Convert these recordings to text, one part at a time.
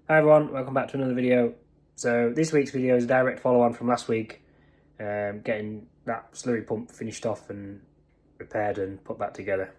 Hi everyone, welcome back to another video. So this week's video is a direct follow-on from last week, getting that slurry pump finished off and repaired and put back together.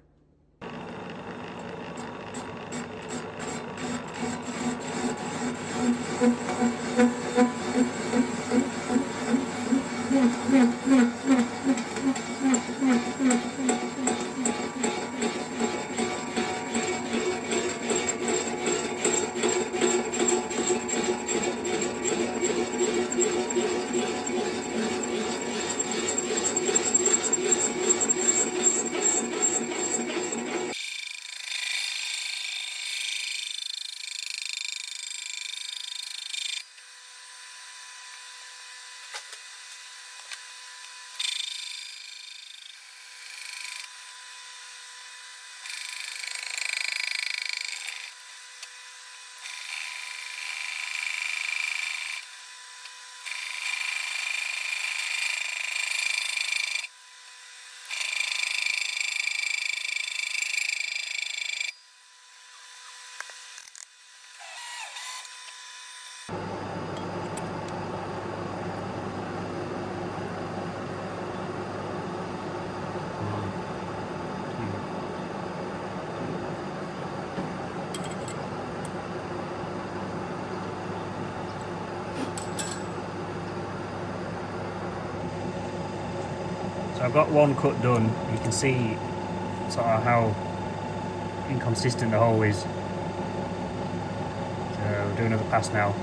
So I've got one cut done. You can see sort of how inconsistent the hole is. So we'll do another pass now.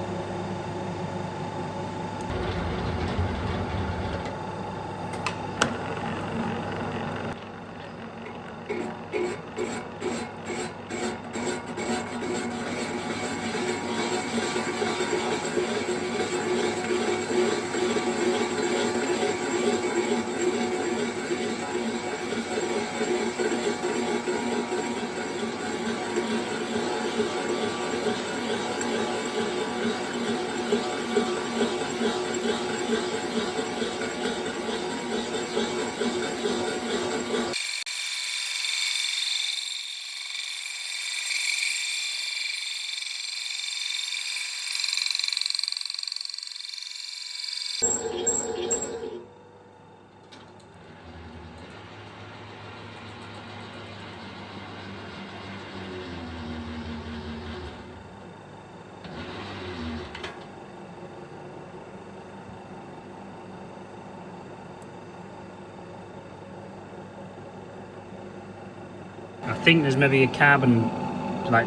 I think there's maybe a carbon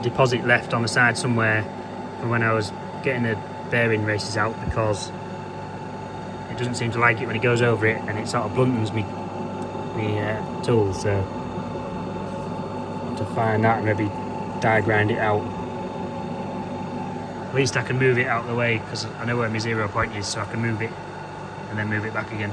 deposit left on the side somewhere from when I was getting the bearing races out, because it doesn't seem to like it when it goes over it, and it sort of bluntens me tool. So to find that and maybe die grind it out. At least I can move it out of the way, because I know where my 0 point is, so I can move it and then move it back again.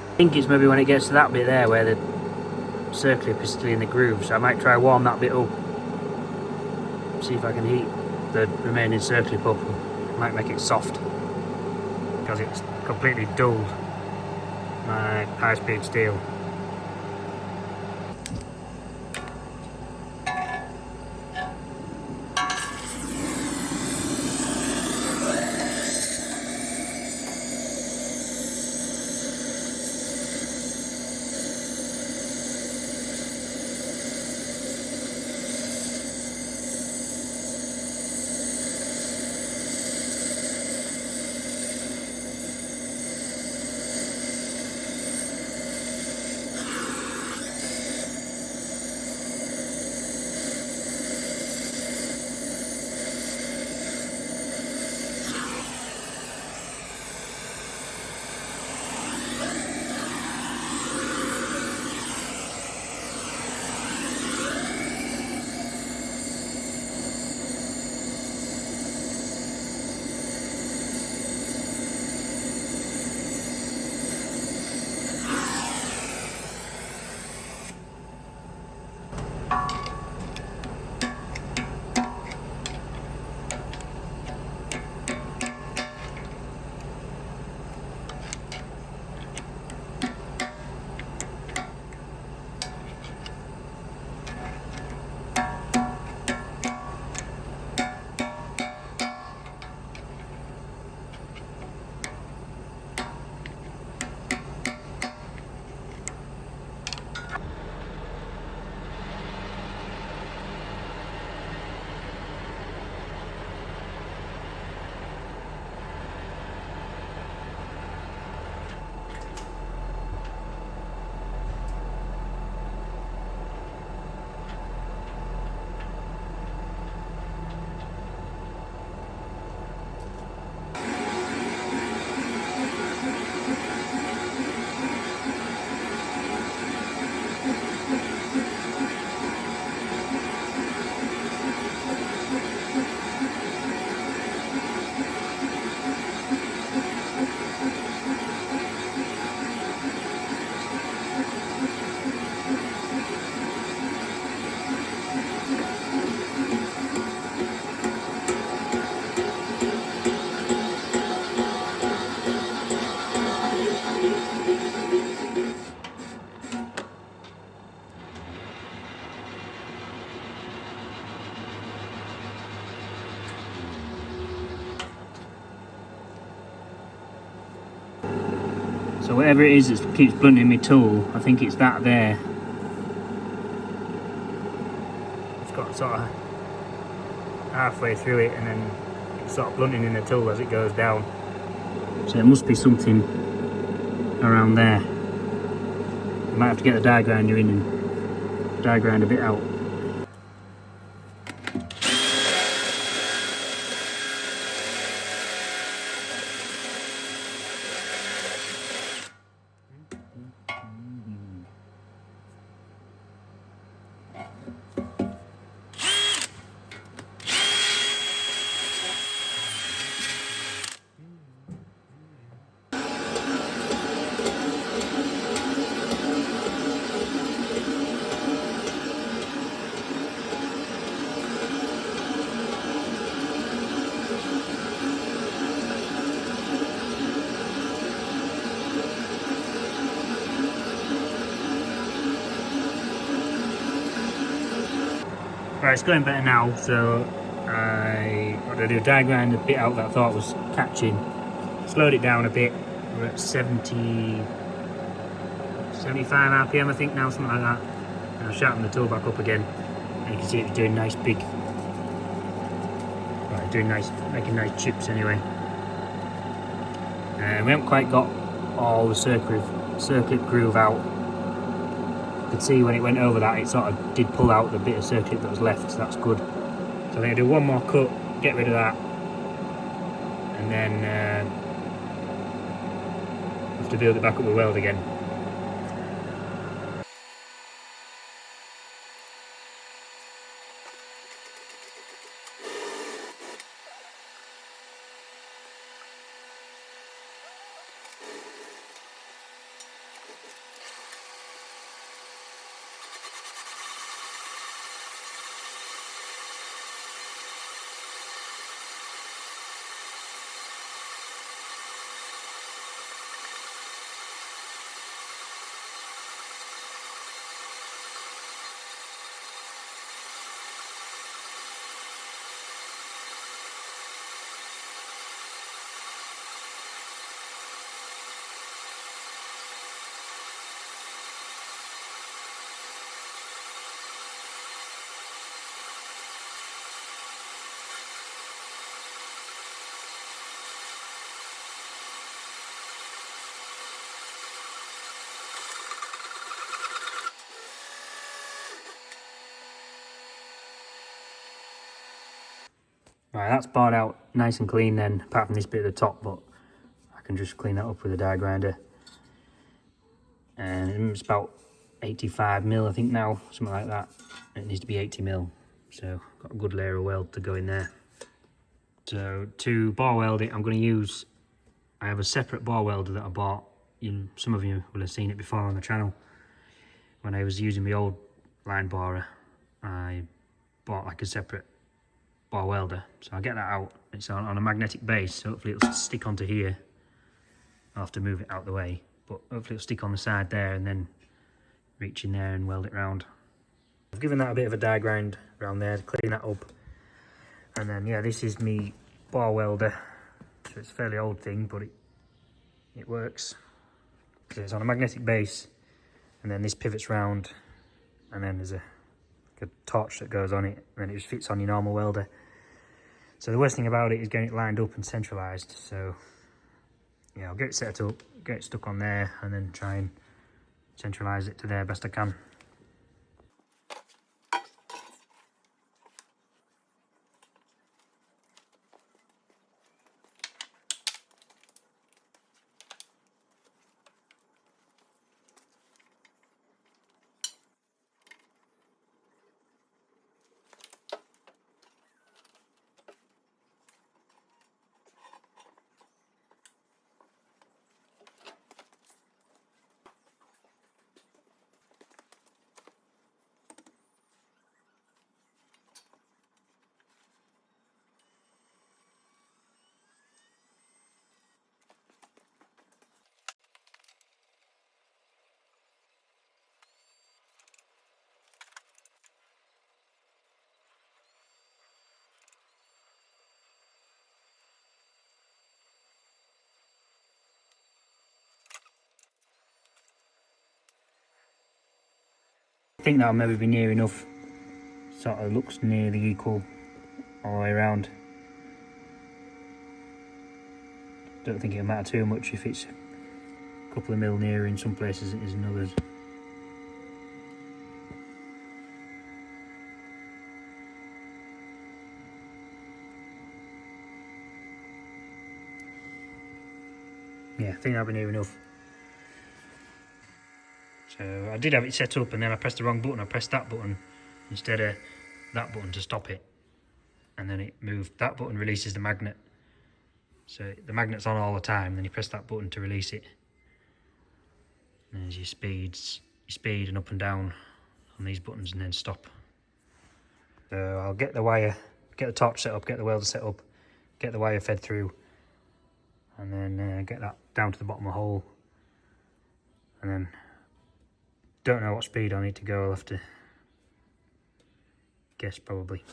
I think it's maybe when it gets to that bit there where the circlip is still in the groove, so I might try warm that bit up, see if I can heat the remaining circlip up. It might make it soft, because it's completely dulled my high-speed steel. So whatever it is that keeps blunting my tool, I think it's that there. It's got sort of halfway through it and then it's sort of blunting in the tool as it goes down. So it must be something around there. I might have to get the die grinder in and die grind a bit out. Right, it's going better now, so I got to do a die grind a bit out that I thought was catching. Slowed it down a bit. We're at 75 RPM I think now, something like that. And I'll sharpen the tool back up again. And you can see it's doing nice big, right, making nice chips anyway. We haven't quite got all the circlip groove out. You could see when it went over that, it sort of did pull out the bit of circlip that was left, so that's good. So I'm going to do one more cut, get rid of that, and then have to build it back up with weld again. Right, that's barred out nice and clean then, apart from this bit at the top, but I can just clean that up with a die grinder. And it's about 85mm I think now, something like that. It needs to be 80mm, so got a good layer of weld to go in there. So to bar weld it, I'm going to use, I have a separate bar welder that I bought. Some of you will have seen it before on the channel. When I was using my old line borer, I bought like a separate bar welder, so I'll get that out. It's on a magnetic base, so hopefully it'll stick onto here. I'll have to move it out the way, but hopefully it'll stick on the side there and then reach in there and weld it round. I've given that a bit of a die grind around there to clean that up, and then yeah, this is me bar welder. So it's a fairly old thing, but it works. So it's on a magnetic base, and then this pivots round, and then there's a torch that goes on it, and then it just fits on your normal welder. So the worst thing about it is getting it lined up and centralized. So yeah, I'll get it set up, get it stuck on there, and then try and centralize it to there best I can. think that'll maybe be near enough. Sort of looks nearly equal all the way around. Don't think it'll matter too much if it's a couple of mil nearer in some places it is in others. Yeah, I think that'll be near enough. So I did have it set up and then I pressed the wrong button. I pressed that button instead of that button to stop it. And then it moved. That button releases the magnet. So the magnet's on all the time, then you press that button to release it. And there's your speed and up and down on these buttons and then stop. So I'll get the wire, get the torch set up, get the welder set up, get the wire fed through, and then get that down to the bottom of the hole. And then, don't know what speed I need to go, I'll have to guess probably.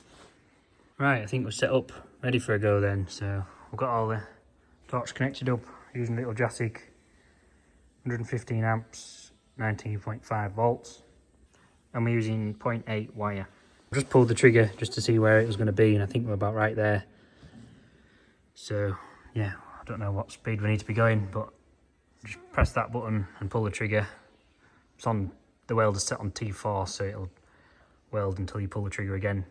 Right, I think we're set up, ready for a go then. So we've got all the torch connected up using little Jasic, 115 amps, 19.5 volts. And we're using 0.8 wire. I just pulled the trigger just to see where it was going to be, and I think we're about right there. So yeah, I don't know what speed we need to be going, but just press that button and pull the trigger. It's on, the welder's set on T4, so it'll weld until you pull the trigger again.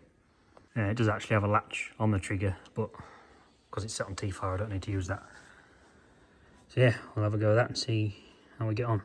It does actually have a latch on the trigger, but because it's set on T4 I don't need to use that. So yeah, we'll have a go at that and see how we get on.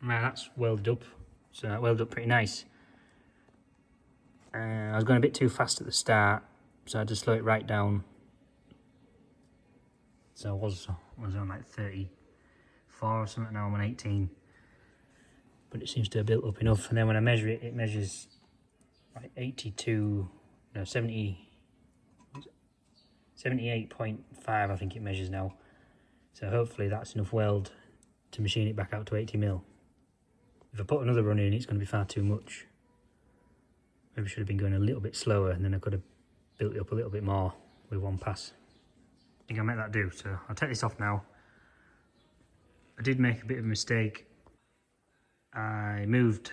Now that's welded up, so that welded up pretty nice. I was going a bit too fast at the start, so I had to slow it right down. So I was on like 34 or something. Now I'm on 18, but it seems to have built up enough. And then when I measure it, it measures like 78.5 I think it measures now. So hopefully that's enough weld to machine it back out to 80mm. If I put another run in, it's going to be far too much. Maybe I should have been going a little bit slower, and then I could have built it up a little bit more with one pass. I think I'll make that do, so I'll take this off now. I did make a bit of a mistake. I moved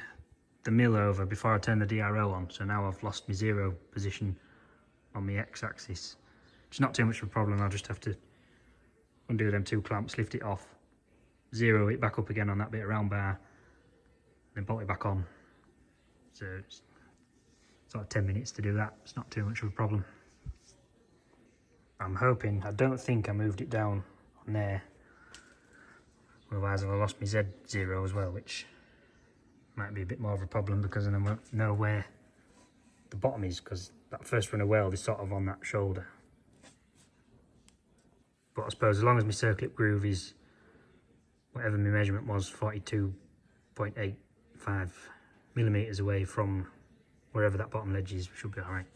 the mill over before I turned the DRL on, so now I've lost my 0 position on my X-axis. It's not too much of a problem. I'll just have to undo them 2 clamps, lift it off, 0 it back up again on that bit of round bar, then bolt it back on. So it's sort of 10 minutes to do that. It's not too much of a problem. I'm hoping, I don't think I moved it down on there, otherwise I've lost my Z0 as well, which might be a bit more of a problem, because then I won't know where the bottom is, because that first run of weld is sort of on that shoulder. But I suppose as long as my circlip groove is whatever my measurement was, 42.85mm away from wherever that bottom ledge is, we should be alright.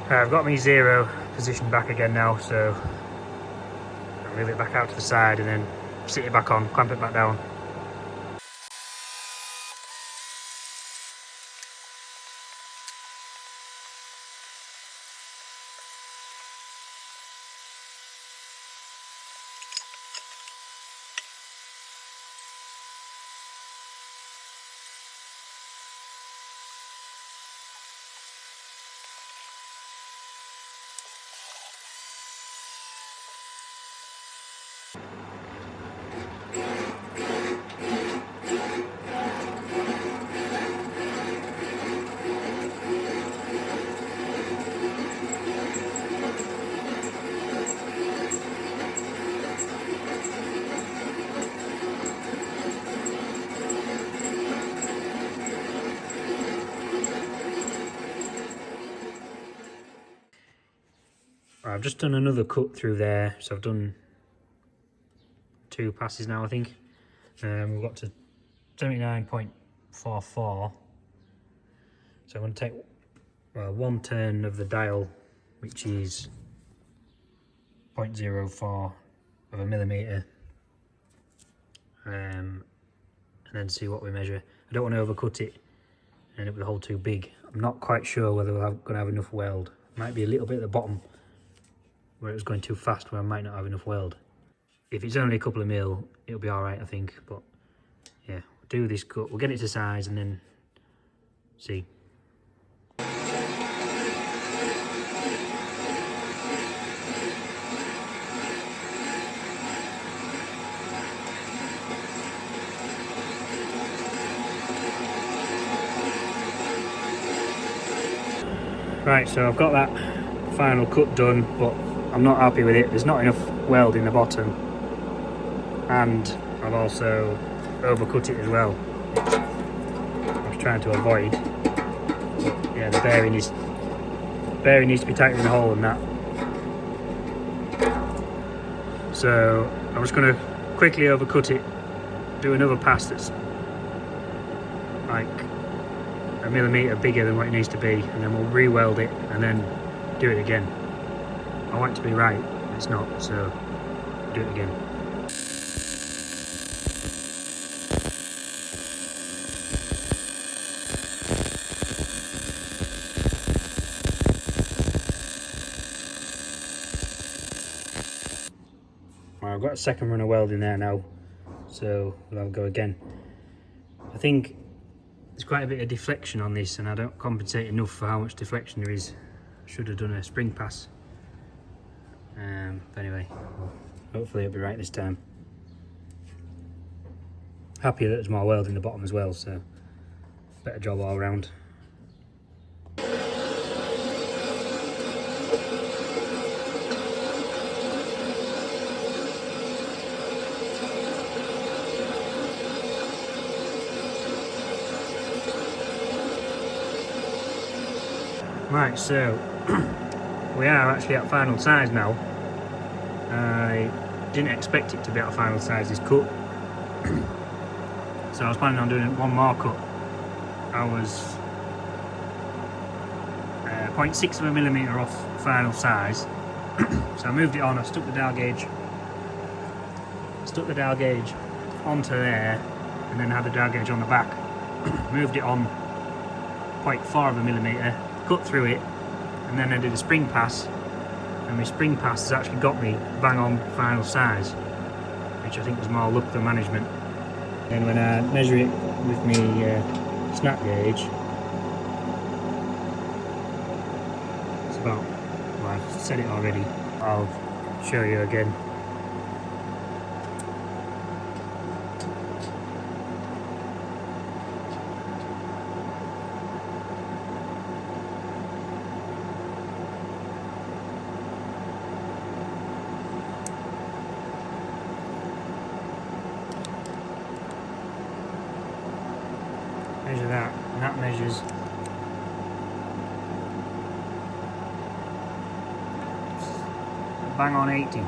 I've got my 0 position back again now, so I'll move it back out to the side and then sit it back on, clamp it back down. I've just done another cut through there, so I've done 2 passes now, I think. We've got to 79.44. So I'm going to take 1 turn of the dial, which is 0.04 of a millimetre, and then see what we measure. I don't want to overcut it and end up with the hole too big. I'm not quite sure whether we're going to have enough weld. Might be a little bit at the bottom where it was going too fast, where I might not have enough weld. If it's only a couple of mil, it'll be alright, I think. But yeah, we'll do this cut, we'll get it to size and then see. Right, so I've got that final cut done, but I'm not happy with it. There's not enough weld in the bottom, and I've also overcut it as well, which I was trying to avoid. But yeah, the bearing needs to be tighter in the hole than that. So I'm just going to quickly overcut it, do another pass that's like a millimetre bigger than what it needs to be, and then we'll re-weld it and then do it again. I want it to be right, it's not, so do it again. got a second run of welding there now, so we'll have a go again. I think there's quite a bit of deflection on this, and I don't compensate enough for how much deflection there is. I should have done a spring pass. But anyway, well, hopefully it'll be right this time. Happy that there's more weld in the bottom as well, so better job all around. Right, so we are actually at final size now. I didn't expect it to be at final size, this cut. So I was planning on doing one more cut. I was 0.6 of a millimetre off final size. So I moved it on, I stuck the dial gauge onto there, and then had the dial gauge on the back. Moved it on 0.4 of a millimetre, cut through it, and then I did a spring pass, and my spring pass has actually got me bang on final size, which I think was more luck than management. Then when I measure it with my snap gauge, it's about, well, I've said it already, I'll show you again. Measure that, and that measures bang on 80.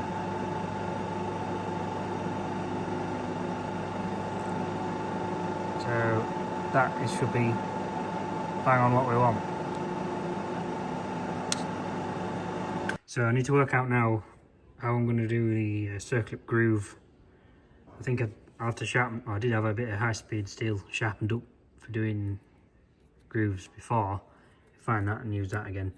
So that should be bang on what we want. So I need to work out now how I'm going to do the circlip groove. I think I'll have to sharpen, I did have a bit of high speed steel sharpened up for doing grooves before. Find that and use that again.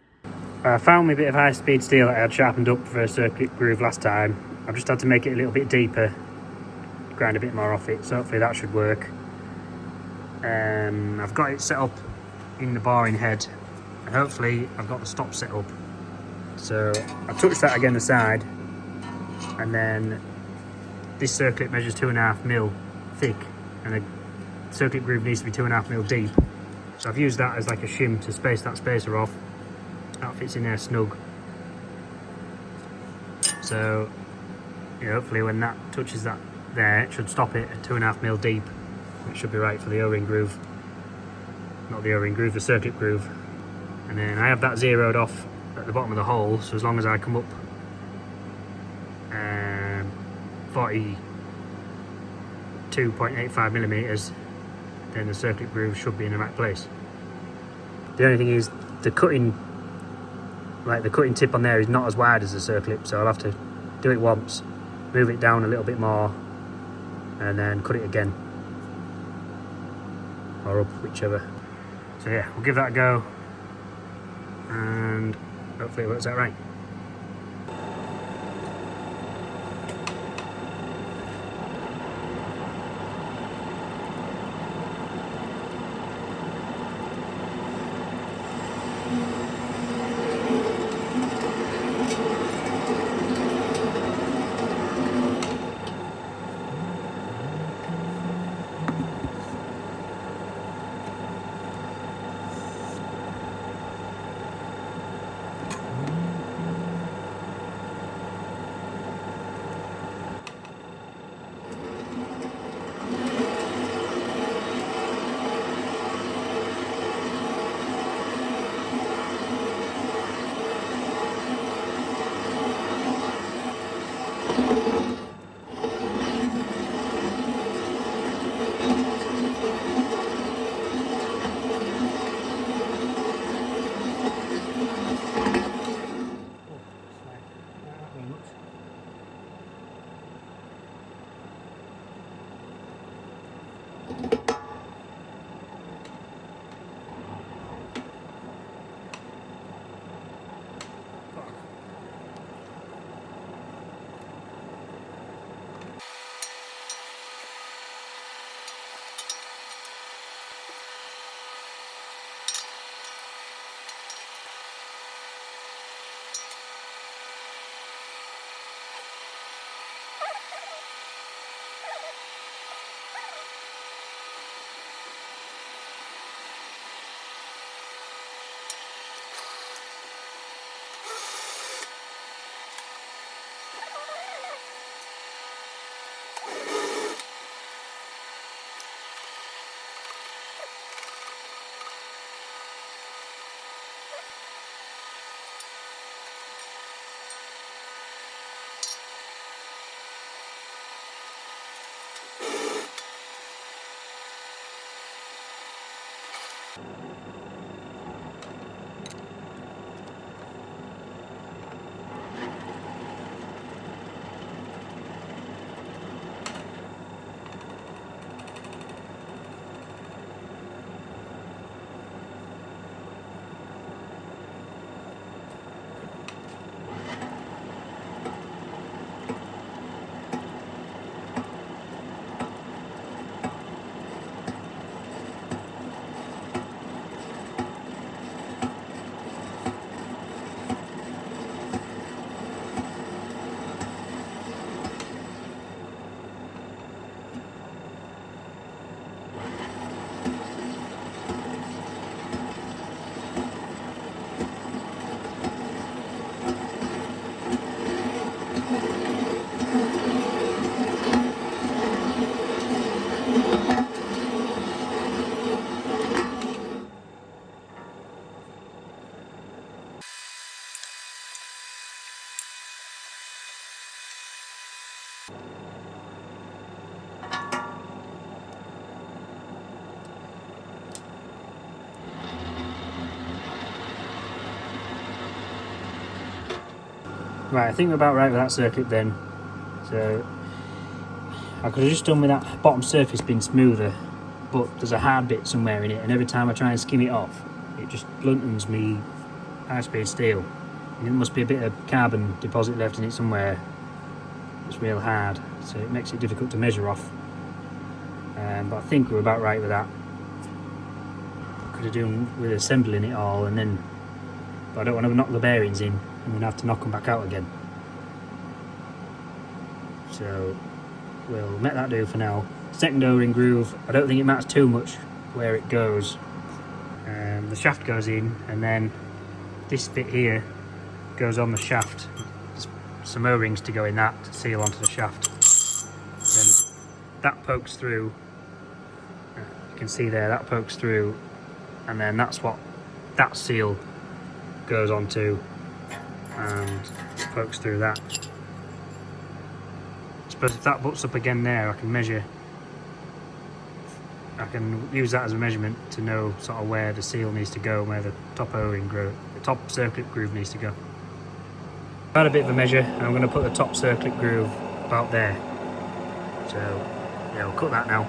I found my bit of high speed steel that I had sharpened up for a circuit groove last time. I've just had to make it a little bit deeper, grind a bit more off it, so hopefully that should work. I've got it set up in the boring head, and hopefully I've got the stop set up. So I touched that again the side, and then this circlip measures 2.5 mil thick, and the circuit groove needs to be 2.5 mil deep. So I've used that as like a shim to space that spacer off. That fits in there snug. So yeah, hopefully when that touches that there, it should stop it at 2.5 mil deep. It should be right for the O-ring groove. Not the O-ring groove, the circuit groove. And then I have that zeroed off at the bottom of the hole, so as long as I come up 42.85 millimeters, then the circuit groove should be in the right place. The only thing is the cutting tip on there is not as wide as the circlip, so I'll have to do it once, move it down a little bit more, and then cut it again, or up, whichever. So yeah, we'll give that a go, and hopefully it works out right. Right, I think we're about right with that circuit then. So I could have just done with that bottom surface being smoother, but there's a hard bit somewhere in it, and every time I try and skim it off, it just bluntens me high-speed steel. And there must be a bit of carbon deposit left in it somewhere. It's real hard, so it makes it difficult to measure off. But I think we're about right with that. Could have done with assembling it all, and then, but I don't want to knock the bearings in and then have to knock them back out again. So we'll let that do for now. Second O-ring groove, I don't think it matters too much where it goes. The shaft goes in, and then this bit here goes on the shaft. There's some O-rings to go in that to seal onto the shaft. Then that pokes through. You can see there, that pokes through, and then that's what that seal goes onto, and pokes through that. I suppose if that butts up again there, I can measure. I can use that as a measurement to know sort of where the seal needs to go, and where the top O-ring groove, the top circlip groove needs to go. I've had a bit of a measure, and I'm going to put the top circlip groove about there. So yeah, we'll cut that now.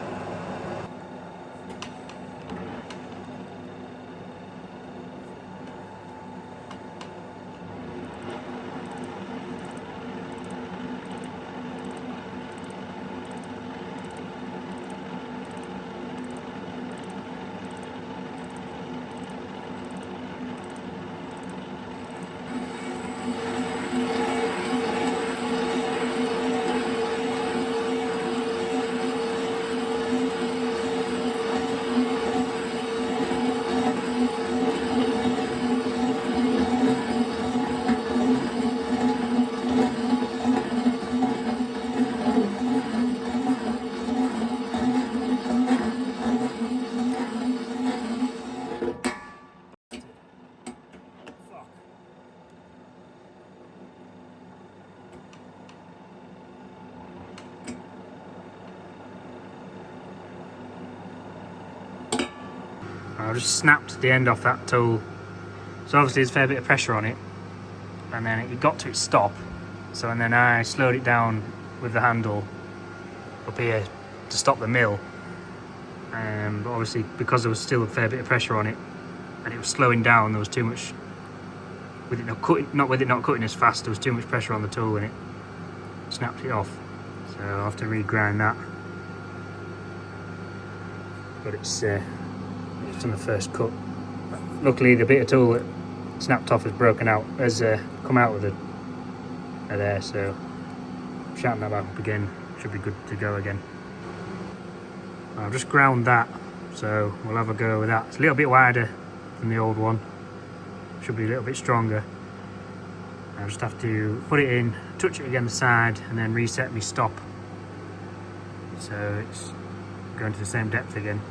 I just snapped the end off that tool, so obviously there's a fair bit of pressure on it, and then it got to its stop, so and then I slowed it down with the handle up here to stop the mill, but obviously because there was still a fair bit of pressure on it and it was slowing down, there was too much, with it not cutting as fast, there was too much pressure on the tool and it snapped it off, so I'll have to regrind that, but it's on the first cut. Luckily the bit of tool that snapped off has broken out, has come out of there, so sharpen that back up again, should be good to go again. I've just ground that, so we'll have a go with that. It's a little bit wider than the old one, should be a little bit stronger. I just have to put it in, touch it again the side, and then reset my stop, so it's going to the same depth again.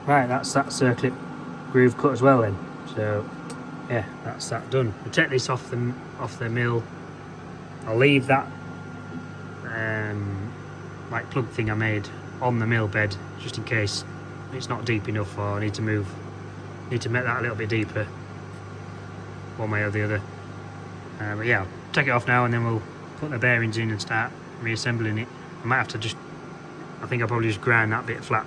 Right, that's that circlip groove cut as well then. So yeah, that's that done. We'll take this off the mill. I'll leave that like plug thing I made on the mill bed just in case it's not deep enough, or I need to make that a little bit deeper, one way or the other. But yeah, I'll take it off now, and then we'll put the bearings in and start reassembling it. I might have to I think I'll probably just grind that bit flat.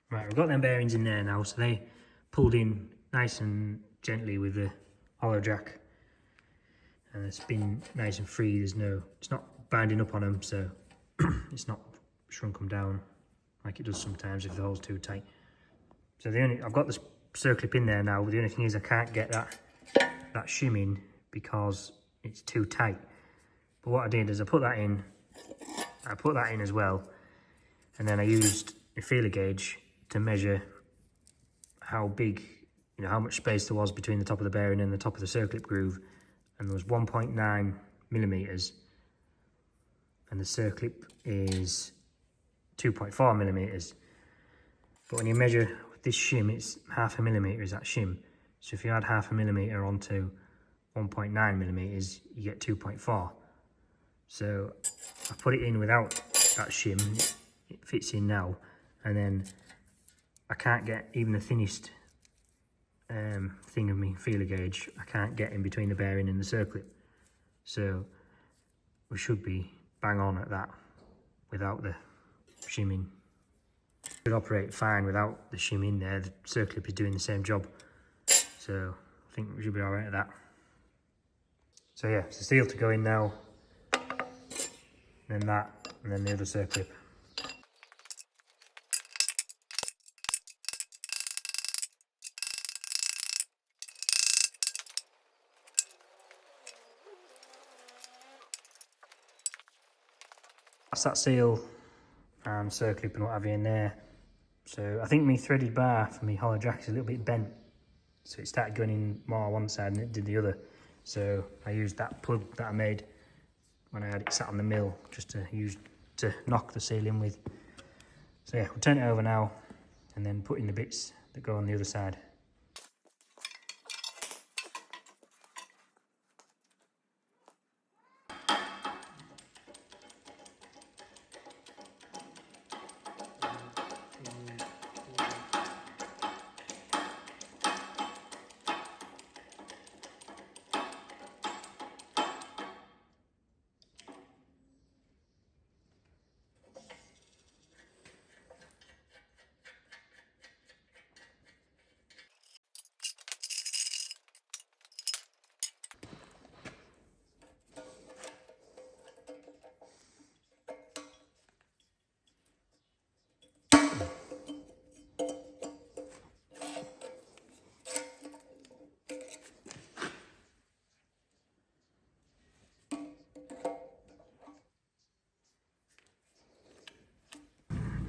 Right, we've got them bearings in there now, so they pulled in nice and gently with the hollow jack, and it's been nice and free. It's not binding up on them, so it's not shrunk them down like it does sometimes if the hole's too tight. So I've got this circlip in there now, but the only thing is I can't get that shim in because it's too tight. But what I did is I put that in as well, and then I used a feeler gauge to measure how big, how much space there was between the top of the bearing and the top of the circlip groove, and there was 1.9 millimeters, and the circlip is 2.4 millimeters. But when you measure this shim, it's 0.5 millimeter is that shim. So if you add 0.5 millimeter onto 1.9 millimeters, you get 2.4. So I put it in without that shim. It fits in now, and then I can't get even the thinnest thing of me feeler gauge. I can't get in between the bearing and the circlip. So we should be bang on at that without the shimming. It should operate fine without the shim in there. The circlip is doing the same job, so I think we should be alright at that. So yeah, it's the steel to go in now, then that, and then the other circlip. That's that seal and circlip and what have you in there. So I think my threaded bar for my hollow jack is a little bit bent, so it started going in more one side than it did the other. So I used that plug that I made when I had it sat on the mill just to use to knock the seal in with. So yeah, we'll turn it over now and then put in the bits that go on the other side.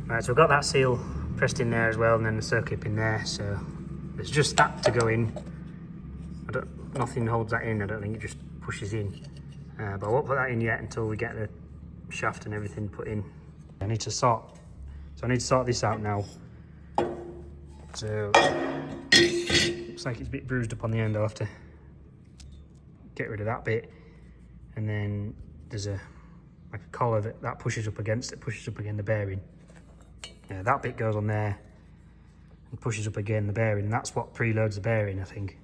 Right, so we've got that seal pressed in there as well, and then the circlip in there, so there's just that to go in. Nothing holds that in, I don't think, it just pushes in. But I won't put that in yet until we get the shaft and everything put in. I need to sort this out now. So, looks like it's a bit bruised up on the end. I'll have to get rid of that bit. And then there's a collar that pushes up against it, pushes up against the bearing. Yeah, that bit goes on there and pushes up again the bearing, and that's what preloads the bearing, I think.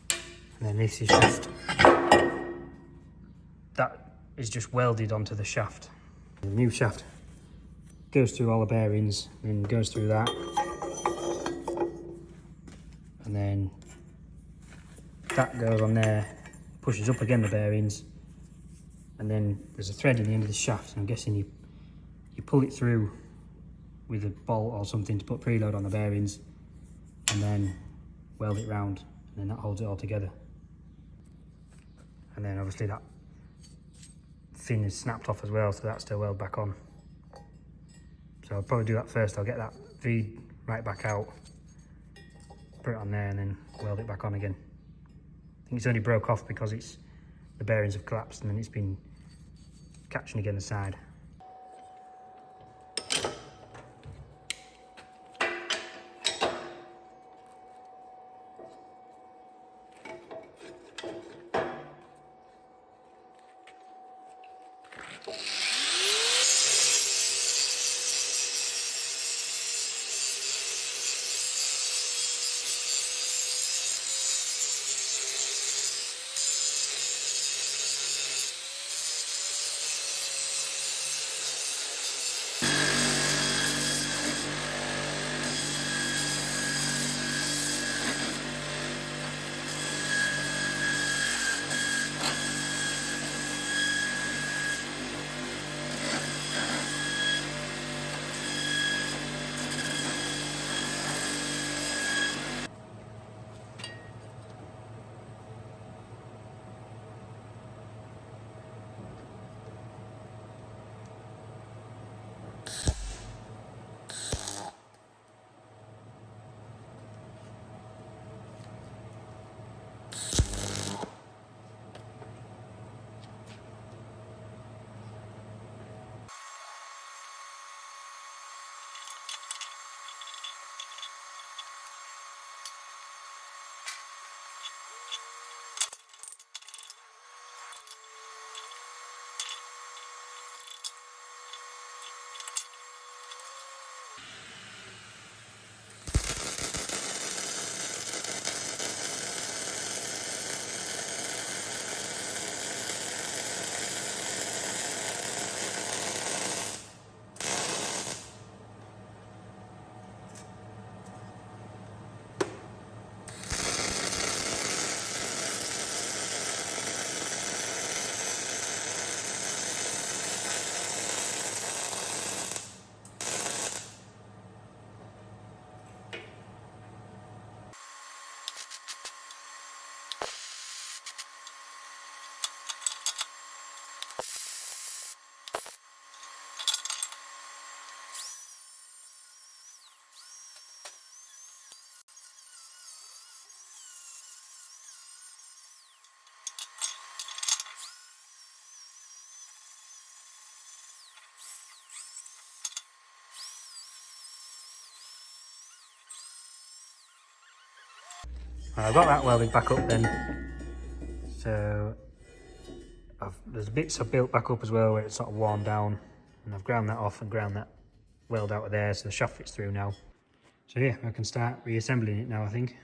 And then this is just, that is just welded onto the shaft. The new shaft goes through all the bearings, then goes through that, and then that goes on there, pushes up again the bearings, and then there's a thread in the end of the shaft, and I'm guessing you pull it through with a bolt or something to put preload on the bearings, and then weld it round, and then that holds it all together. And then obviously that fin is snapped off as well, so that's still weld back on. So I'll probably do that first. I'll get that feed right back out, put it on there, and then weld it back on again. I think it's only broke off because the bearings have collapsed and then it's been catching again the side. I've got that welded back up then. So there's bits I've built back up as well where it's sort of worn down, and I've ground that off and ground that weld out of there so the shaft fits through now. So yeah, I can start reassembling it now, I think.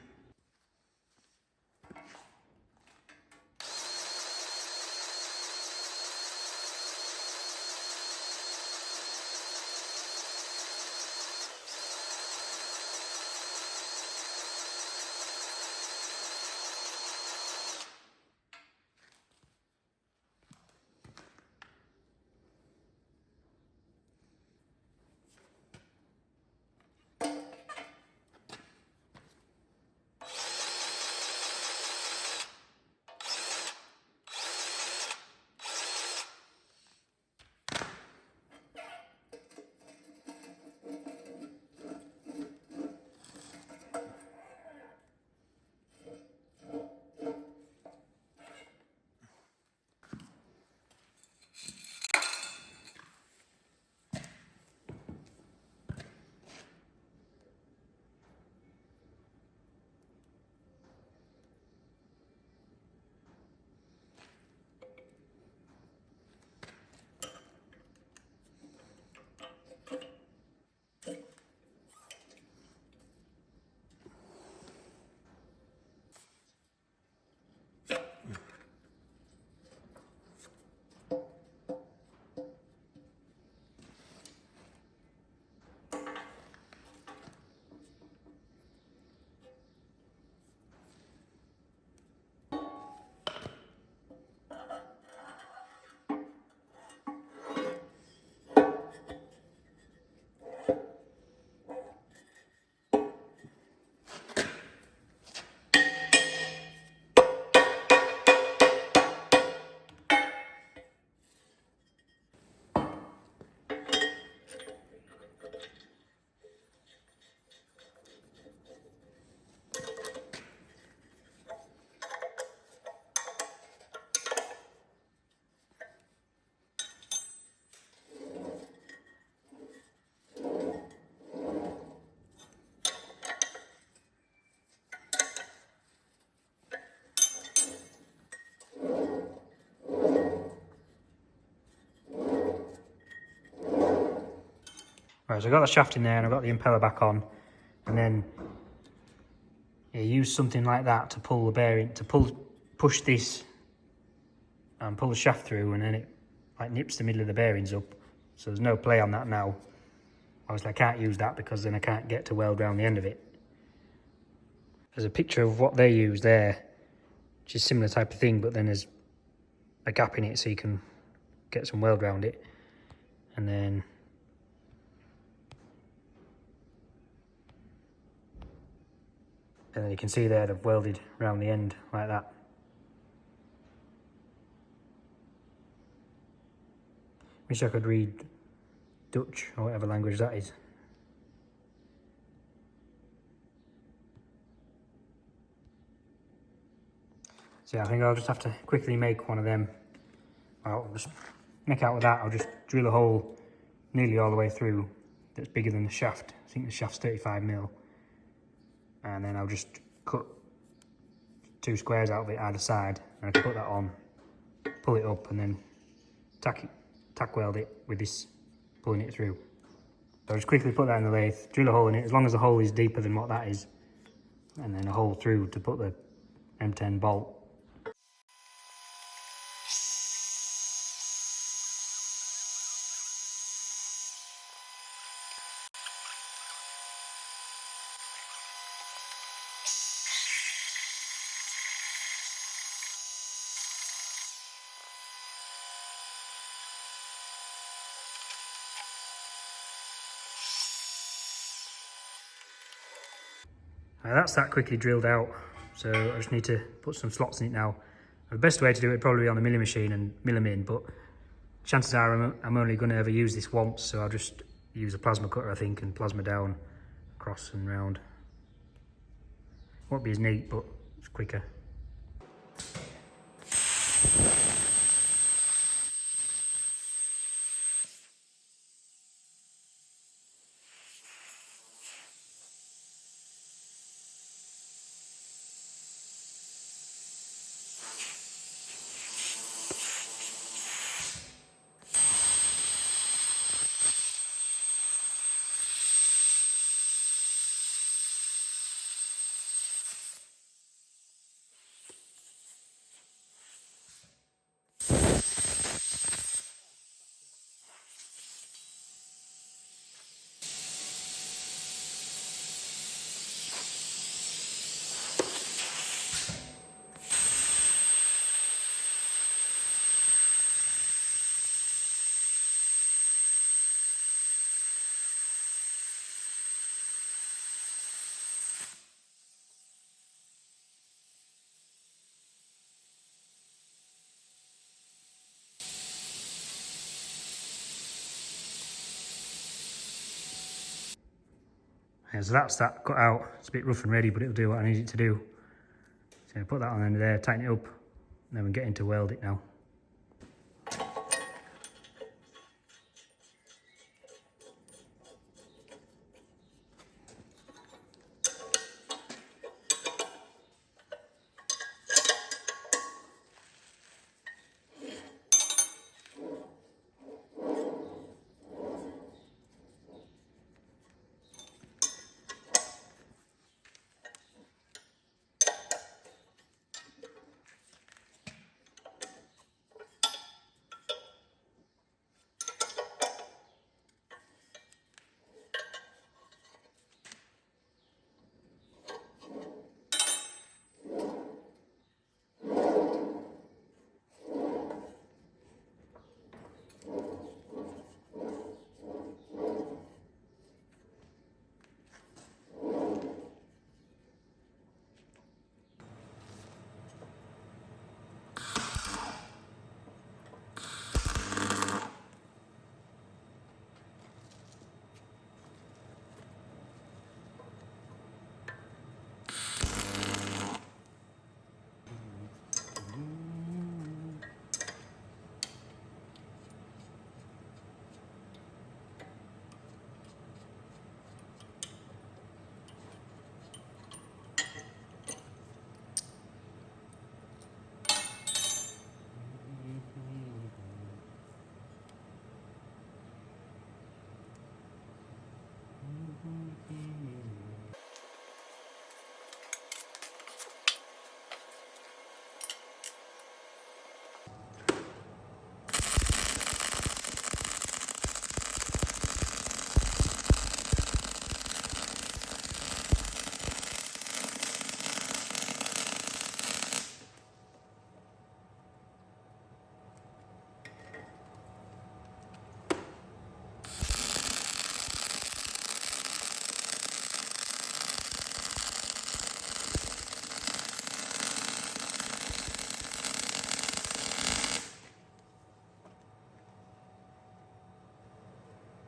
Right, so I've got the shaft in there and I've got the impeller back on, and then use something like that to pull the bearing, to push this and pull the shaft through, and then it like nips the middle of the bearings up. So there's no play on that now. Obviously I can't use that because then I can't get to weld around the end of it. There's a picture of what they use there, which is similar type of thing, but then there's a gap in it so you can get some weld around it. And then you can see there they've welded around the end like that. Wish I could read Dutch or whatever language that is. So yeah, I think I'll just have to quickly make one of them. I'll just make out with that. I'll just drill a hole nearly all the way through that's bigger than the shaft. I think the shaft's 35mm. And then I'll just cut 2 squares out of it either side, and I can put that on, pull it up, and then tack weld it with this, pulling it through. So I'll just quickly put that in the lathe, drill a hole in it, as long as the hole is deeper than what that is, and then a hole through to put the M10 bolt. That's that quickly drilled out, so I just need to put some slots in it now. The best way to do it would probably be on the milling machine and mill them in, but chances are I'm only going to ever use this once, so I'll just use a plasma cutter, I think, and plasma down, across and round. Won't be as neat, but it's quicker. Yeah, so that's that cut out. It's a bit rough and ready, but it'll do what I need it to do. So put that on the end of there, tighten it up, and then we'll get into weld it now.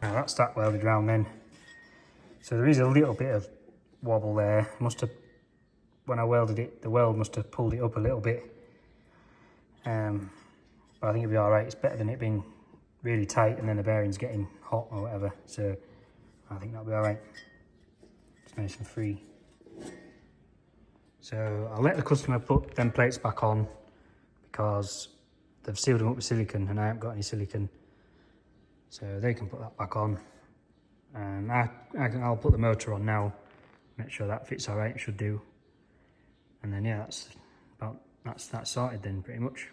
Now that's that welded round then. So there is a little bit of wobble there. Must have, when I welded it, the weld must have pulled it up a little bit. But I think it'll be all right. It's better than it being really tight and then the bearing's getting hot or whatever. So I think that'll be all right. It's nice and free. So I'll let the customer put them plates back on because they've sealed them up with silicone and I haven't got any silicone. So they can put that back on. And I'll put the motor on now, make sure that fits all right, it should do. And then yeah, that's sorted then pretty much.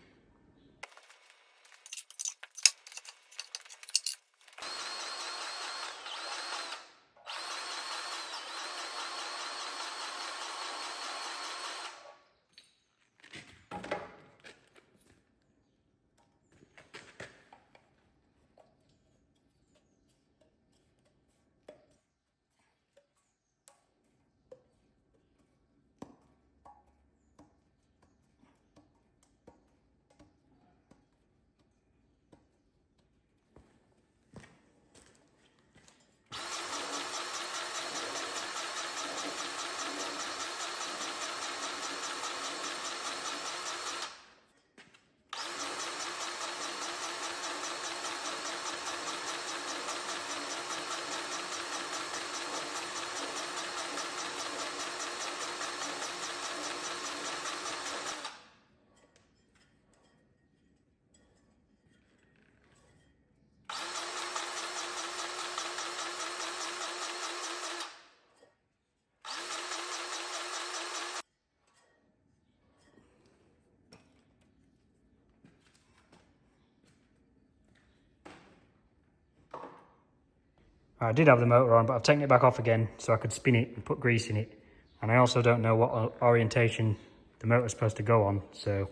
I did have the motor on, but I've taken it back off again so I could spin it and put grease in it. And I also don't know what orientation the motor's supposed to go on, so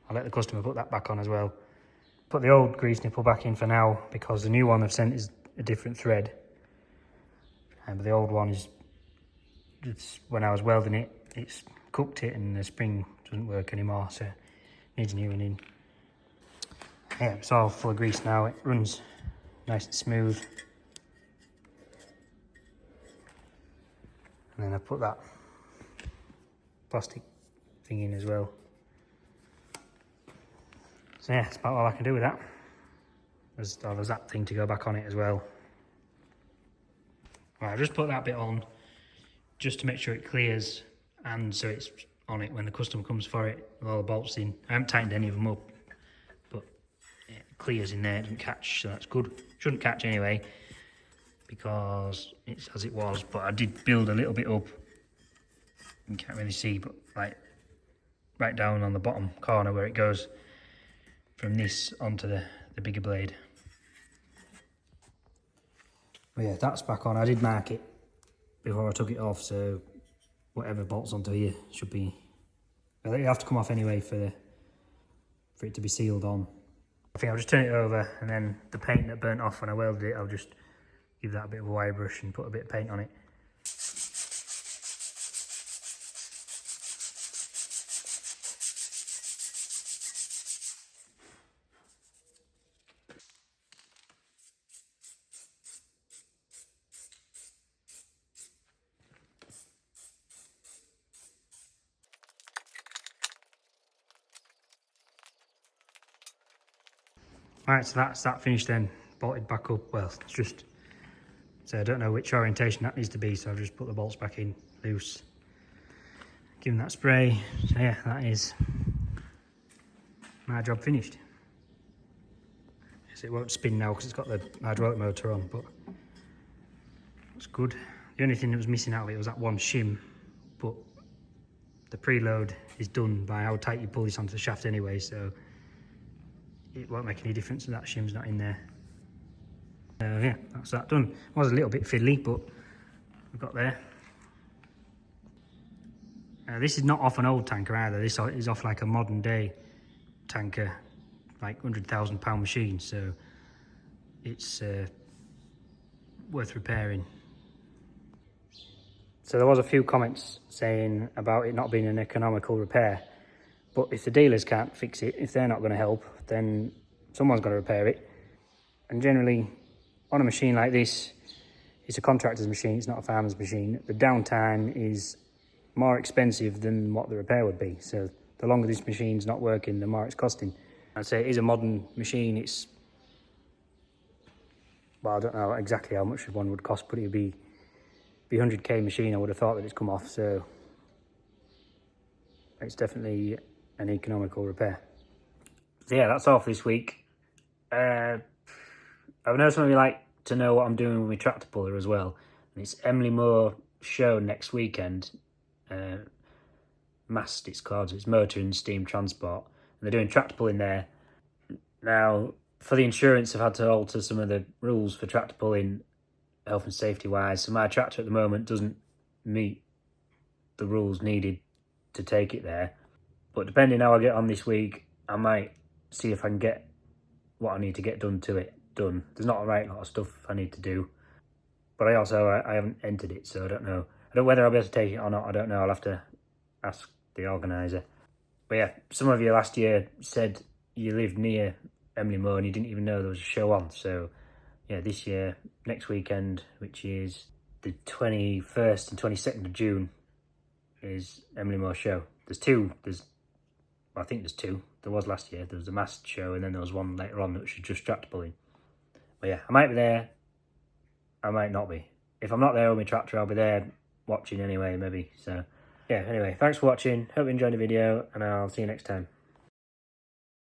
I'll let the customer put that back on as well. Put the old grease nipple back in for now because the new one they've sent is a different thread. But the old one is, when I was welding it, it's cooked it and the spring doesn't work anymore, so it needs a new one in. Yeah, it's all full of grease now, it runs nice and smooth. And then I put that plastic thing in as well. So yeah, that's about all I can do with that. There's that thing to go back on it as well. Right, I've just put that bit on just to make sure it clears, and so it's on it when the customer comes for it with all the bolts in. I haven't tightened any of them up, but it clears in there, it doesn't catch, so that's good. Shouldn't catch anyway, because it's as it was, but I did build a little bit up. You can't really see, but like right down on the bottom corner where it goes from this onto the bigger blade. But yeah, that's back on. I did mark it before I took it off, so whatever bolts onto here should be, well, it'll have to come off anyway for it to be sealed on. I think I'll just turn it over, and then the paint that burnt off when I welded it, I'll just give that a bit of a wire brush and put a bit of paint on it. Right, so that's that finished then, bolted back up. Well, it's just, so I don't know which orientation that needs to be, so I've just put the bolts back in loose. Give them that spray. So yeah, that is my job finished. So it won't spin now because it's got the hydraulic motor on, but it's good. The only thing that was missing out of it was that one shim, but the preload is done by how tight you pull this onto the shaft anyway, so it won't make any difference if that shim's not in there. Yeah, that's that done. It was a little bit fiddly, but we got there. This is not off an old tanker either. This is off like a modern day tanker, like £100,000 machine, so it's worth repairing. So there was a few comments saying about it not being an economical repair, but if the dealers can't fix it, if they're not going to help, then someone's got to repair it. And generally, on a machine like this, it's a contractor's machine, it's not a farmer's machine. The downtime is more expensive than what the repair would be. So the longer this machine's not working, the more it's costing. I'd say it is a modern machine. It's, well, I don't know exactly how much one would cost, but it would be 100k machine. I would have thought that it's come off, so it's definitely an economical repair. So yeah, that's all for this week. I know some of you like to know what I'm doing with my tractor puller as well. And it's Emily Moore show next weekend. MAST it's called, so it's motor and steam transport. And they're doing tractor pulling there. Now, for the insurance, I've had to alter some of the rules for tractor pulling, health and safety wise. So my tractor at the moment doesn't meet the rules needed to take it there. But depending how I get on this week, I might see if I can get what I need to get done to it done. There's not a right lot of stuff I need to do, but I haven't entered it, so I don't know. I don't know whether I'll be able to take it or not. I don't know. I'll have to ask the organiser. But yeah, some of you last year said you lived near Emily Moore and you didn't even know there was a show on. So yeah, this year, next weekend, which is the 21st and 22nd of June, is Emily Moore show. There's two. I think there's two. There was last year. There was a MAST show, and then there was one later on that was just tractor pulling. But yeah, I might be there. I might not be. If I'm not there with my tractor, I'll be there watching anyway, maybe. So yeah, anyway, thanks for watching. Hope you enjoyed the video, and I'll see you next time.